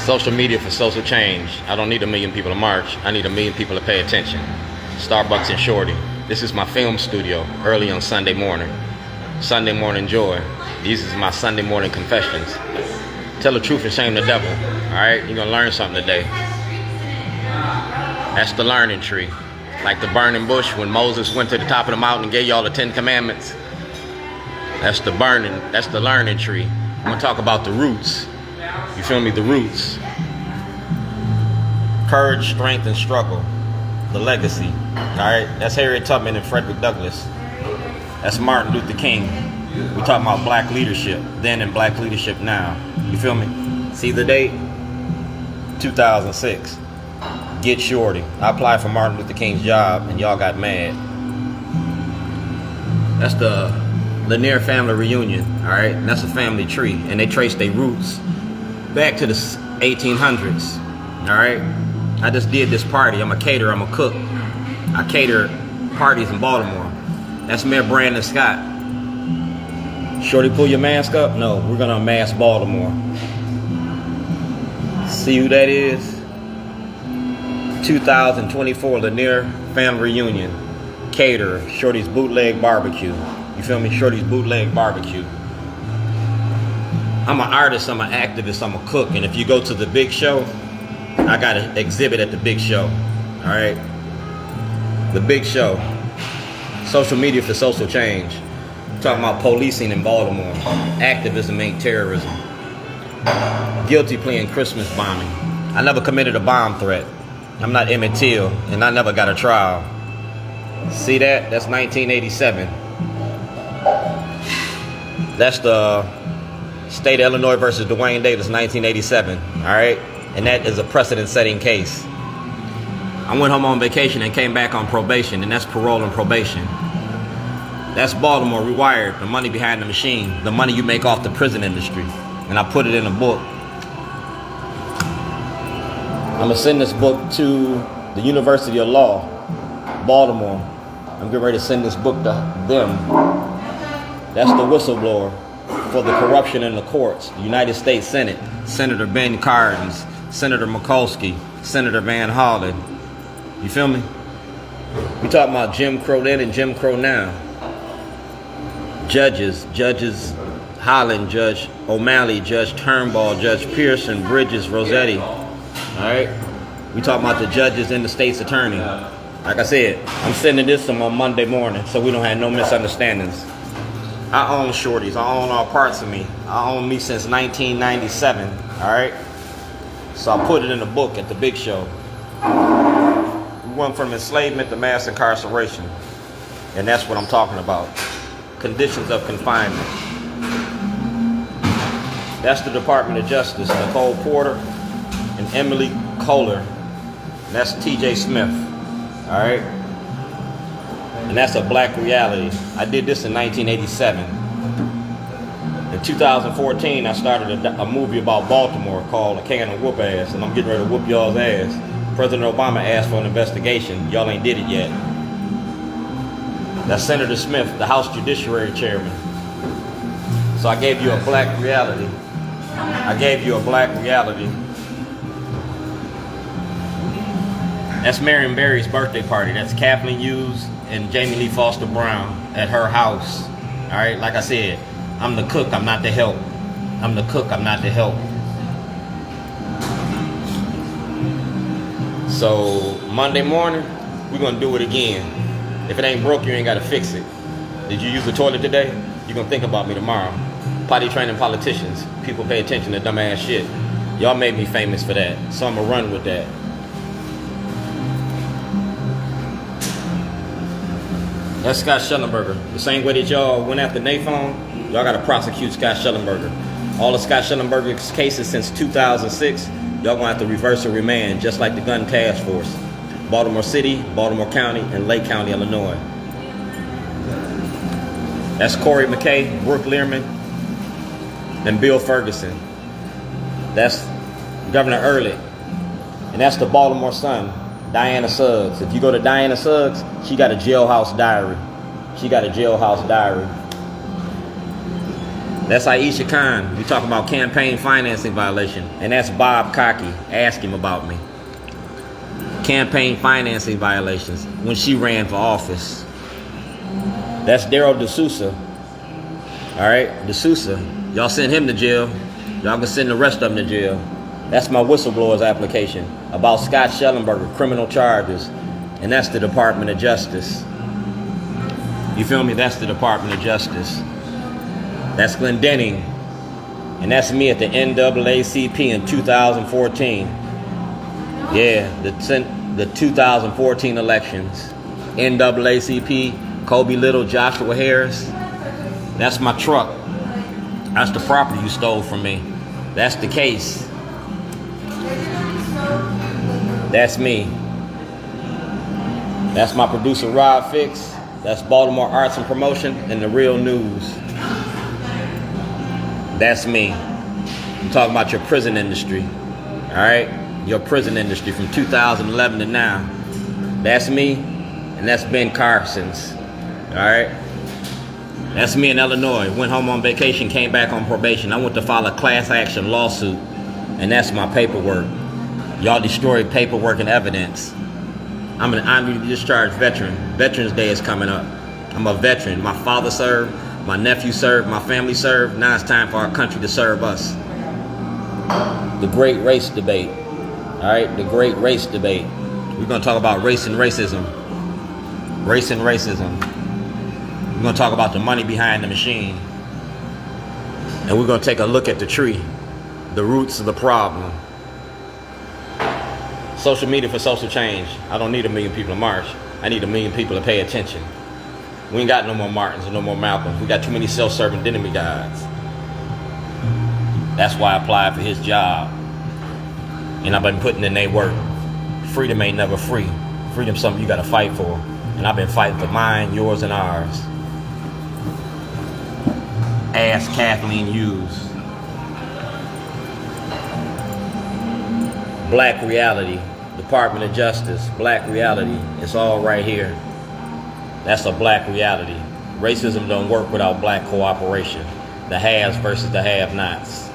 Social media for social change. I don't need 1 million people to march. I need 1 million people to pay attention. Starbucks and Shorty. This is my film studio early on Sunday morning. Sunday morning joy. These is my Sunday morning confessions. Tell the truth and shame the devil. Alright? You're going to learn something today. That's the learning tree. Like the burning bush when Moses went to the top of the mountain and gave y'all the 10 commandments. That's the learning tree. I'm going to talk about the roots. You feel me? The roots. Courage, strength, and struggle. The legacy. Alright? That's Harriet Tubman and Frederick Douglass. That's Martin Luther King. We talking about black leadership then and black leadership now. You feel me? See the date? 2006. Get Shorty. I applied for Martin Luther King's job and y'all got mad. That's the Lanier family reunion. Alright? And that's a family tree. And they trace their roots back to the 1800s. Alright? I just did this party. I'm a caterer. I'm a cook. I cater parties in Baltimore. That's Mayor Brandon Scott. Shorty, pull your mask up? No, we're going to unmask Baltimore. See who that is? 2024 Lanier family reunion. Caterer. Shorty's bootleg barbecue. You feel me? Shorty's bootleg barbecue. I'm an artist, I'm an activist, I'm a cook, and if you go to the big show, I got an exhibit at the big show. Alright? The big show. Social media for social change. I'm talking about policing in Baltimore. Activism ain't terrorism. Guilty plea in Christmas bombing. I never committed a bomb threat. I'm not Emmett Till, and I never got a trial. See that? That's 1987. That's the State of Illinois versus Dwayne Davis, 1987. Alright? And that is a precedent-setting case. I went home on vacation and came back on probation, and that's parole and probation. That's Baltimore Rewired, the money behind the machine, the money you make off the prison industry. And I put it in a book. I'm going to send this book to the University of Law, Baltimore. I'm getting ready to send this book to them. That's the whistleblower for the corruption in the courts. The United States Senate, Senator Ben Cardin, Senator Mikulski, Senator Van Hollen. You feel me? We talking about Jim Crow then and Jim Crow now. Judges Holland, Judge O'Malley, Judge Turnbull, Judge Pearson, Bridges, Rossetti. Alright? We talking about the judges and the state's attorney. Like I said, I'm sending this to them on Monday morning so we don't have no misunderstandings. I own Shorties. I own all parts of me. I own me since 1997. Alright? So I put it in a book at the big show. We went from enslavement to mass incarceration. And that's what I'm talking about. Conditions of confinement. That's the Department of Justice. Nicole Porter and Emily Kohler. That's T.J. Smith. Alright? And that's a black reality. I did this in 1987. In 2014, I started a movie about Baltimore called A Can of Whoop Ass, and I'm getting ready to whoop y'all's ass. President Obama asked for an investigation. Y'all ain't did it yet. That's Senator Smith, the House Judiciary Chairman. So I gave you a black reality. I gave you a black reality. That's Marion Barry's birthday party. That's Kathleen Hughes and Jamie Lee Foster Brown at her house. Alright, like I said, I'm the cook, I'm not the help. I'm the cook, I'm not the help. So, Monday morning, we're going to do it again. If it ain't broke, you ain't got to fix it. Did you use the toilet today? You're going to think about me tomorrow. Potty training politicians. People pay attention to dumbass shit. Y'all made me famous for that, so I'm going to run with that. That's Scott Shellenberger. The same way that y'all went after Nathan, y'all got to prosecute Scott Shellenberger. All of Scott Shellenberger's cases since 2006, y'all gonna have to reverse and remand, just like the gun task force. Baltimore City, Baltimore County, and Lake County, Illinois. That's Corey McKay, Brooke Learman, and Bill Ferguson. That's Governor Ehrlich. And that's the Baltimore Sun, Diana Suggs. If you go to Diana Suggs, she got a Jailhouse Diary. She got a Jailhouse Diary. That's Aisha Khan. We talk about campaign financing violation. And that's Bob Cocky. Ask him about me. Campaign financing violations when she ran for office. That's Daryl D'Souza. All right, D'Souza. Y'all send him to jail. Y'all can send the rest of them to jail. That's my whistleblower's application about Scott Shellenberger, criminal charges. And that's the Department of Justice. You feel me? That's the Department of Justice. That's Glendenning. And that's me at the NAACP in 2014. Yeah, the 2014 elections. NAACP, Kobe Little, Joshua Harris. That's my truck. That's the property you stole from me. That's the case. That's me. That's my producer, Rob Fix. That's Baltimore Arts and Promotion and the Real News. That's me. I'm talking about your prison industry. All right? Your prison industry from 2011 to now. That's me, and that's Ben Carson's. All right? That's me in Illinois. Went home on vacation, came back on probation. I went to file a class action lawsuit, and that's my paperwork. Y'all destroyed paperwork and evidence. I'm an honorably discharged veteran. Veterans Day is coming up. I'm a veteran. My father served, my nephew served, my family served. Now it's time for our country to serve us. The great race debate. All right, the great race debate. We're going to talk about race and racism. Race and racism. We're going to talk about the money behind the machine. And we're going to take a look at the tree, the roots of the problem. Social media for social change. I don't need 1 million people to march. I need 1 million people to pay attention. We ain't got no more Martins and no more Malcolms. We got too many self-serving demigods. That's why I applied for his job. And I've been putting in their work. Freedom ain't never free. Freedom's something you gotta fight for. And I've been fighting for mine, yours, and ours. Ask Kathleen Hughes. Black reality. Department of Justice. Black reality. It's all right here. That's a black reality. Racism don't work without black cooperation. The haves versus the have-nots.